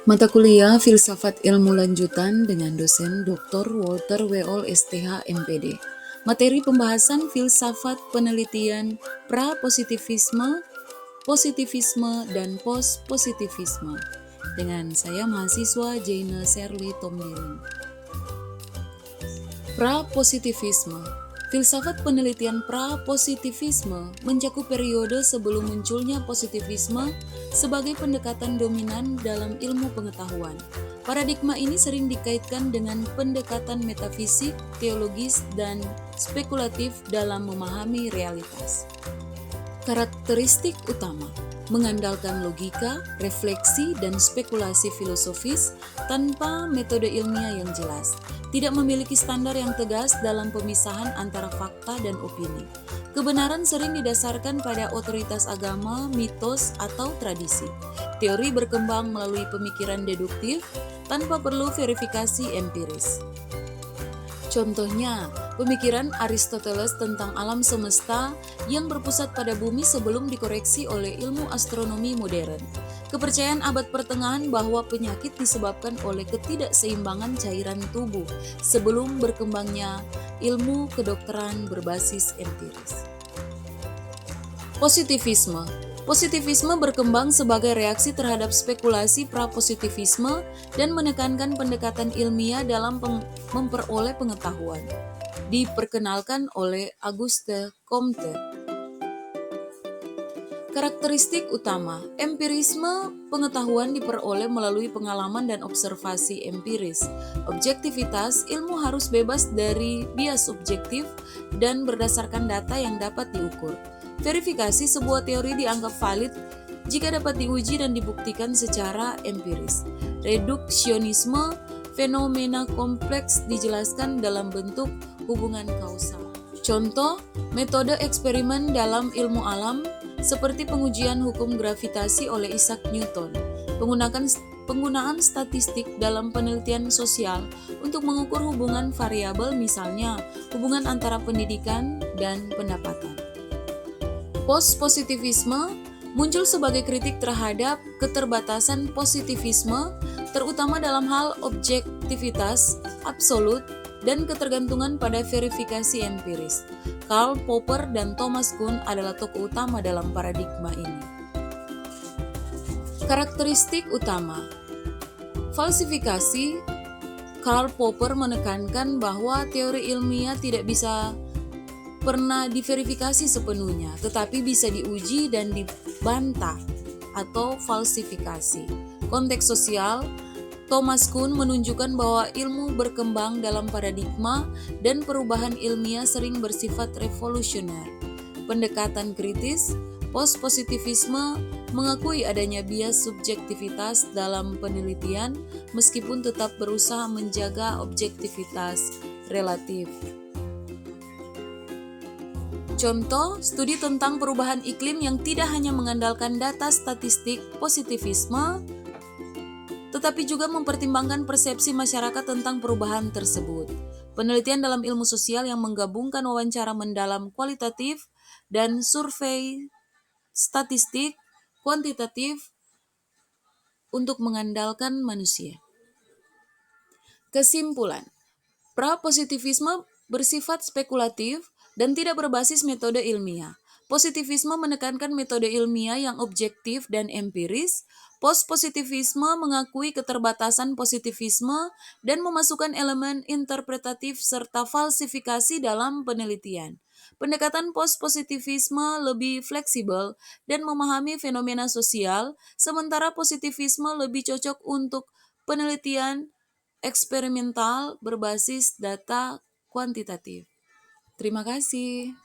Mata kuliah Filsafat Ilmu Lanjutan dengan dosen Dr. Walter W.Ol STH MPD. Materi pembahasan filsafat penelitian pra-positivisme, positivisme, dan post-positivisme. Dengan saya mahasiswa Jaina Serli Tomdiling. Pra-positivisme. Filsafat penelitian pra-positivisme mencakup periode sebelum munculnya positivisme sebagai pendekatan dominan dalam ilmu pengetahuan. Paradigma ini sering dikaitkan dengan pendekatan metafisik, teologis, dan spekulatif dalam memahami realitas. Karakteristik utama mengandalkan logika, refleksi, dan spekulasi filosofis tanpa metode ilmiah yang jelas. Tidak memiliki standar yang tegas dalam pemisahan antara fakta dan opini. Kebenaran sering didasarkan pada otoritas agama, mitos, atau tradisi. Teori berkembang melalui pemikiran deduktif tanpa perlu verifikasi empiris. Contohnya, pemikiran Aristoteles tentang alam semesta yang berpusat pada bumi sebelum dikoreksi oleh ilmu astronomi modern. Kepercayaan abad pertengahan bahwa penyakit disebabkan oleh ketidakseimbangan cairan tubuh sebelum berkembangnya ilmu kedokteran berbasis empiris. Positivisme. Positivisme berkembang sebagai reaksi terhadap spekulasi pra-positivisme dan menekankan pendekatan ilmiah dalam memperoleh pengetahuan. Diperkenalkan oleh Auguste Comte. Karakteristik utama, empirisme pengetahuan diperoleh melalui pengalaman dan observasi empiris. Objektivitas, ilmu harus bebas dari bias subjektif dan berdasarkan data yang dapat diukur. Verifikasi, sebuah teori dianggap valid jika dapat diuji dan dibuktikan secara empiris. Reduksionisme, fenomena kompleks dijelaskan dalam bentuk hubungan kausal. Contoh, metode eksperimen dalam ilmu alam seperti pengujian hukum gravitasi oleh Isaac Newton. Penggunaan statistik dalam penelitian sosial untuk mengukur hubungan variabel, misalnya hubungan antara pendidikan dan pendapatan. Post-positivisme muncul sebagai kritik terhadap keterbatasan positivisme, terutama dalam hal objektivitas absolut dan ketergantungan pada verifikasi empiris. Karl Popper dan Thomas Kuhn adalah tokoh utama dalam paradigma ini. Karakteristik utama falsifikasi. Karl Popper menekankan bahwa teori ilmiah tidak bisa pernah diverifikasi sepenuhnya, tetapi bisa diuji dan dibantah atau falsifikasi. Konteks sosial, Thomas Kuhn menunjukkan bahwa ilmu berkembang dalam paradigma dan perubahan ilmiah sering bersifat revolusioner. Pendekatan kritis, post-positivisme mengakui adanya bias subjektivitas dalam penelitian meskipun tetap berusaha menjaga objektivitas relatif. Contoh, studi tentang perubahan iklim yang tidak hanya mengandalkan data statistik positivisme, tetapi juga mempertimbangkan persepsi masyarakat tentang perubahan tersebut. Penelitian dalam ilmu sosial yang menggabungkan wawancara mendalam kualitatif dan survei statistik kuantitatif untuk mengandalkan manusia. Kesimpulan, pra-positivisme bersifat spekulatif dan tidak berbasis metode ilmiah. Positivisme menekankan metode ilmiah yang objektif dan empiris. Post-positivisme mengakui keterbatasan positivisme dan memasukkan elemen interpretatif serta falsifikasi dalam penelitian. Pendekatan post-positivisme lebih fleksibel dan memahami fenomena sosial, sementara positivisme lebih cocok untuk penelitian eksperimental berbasis data kuantitatif. Terima kasih.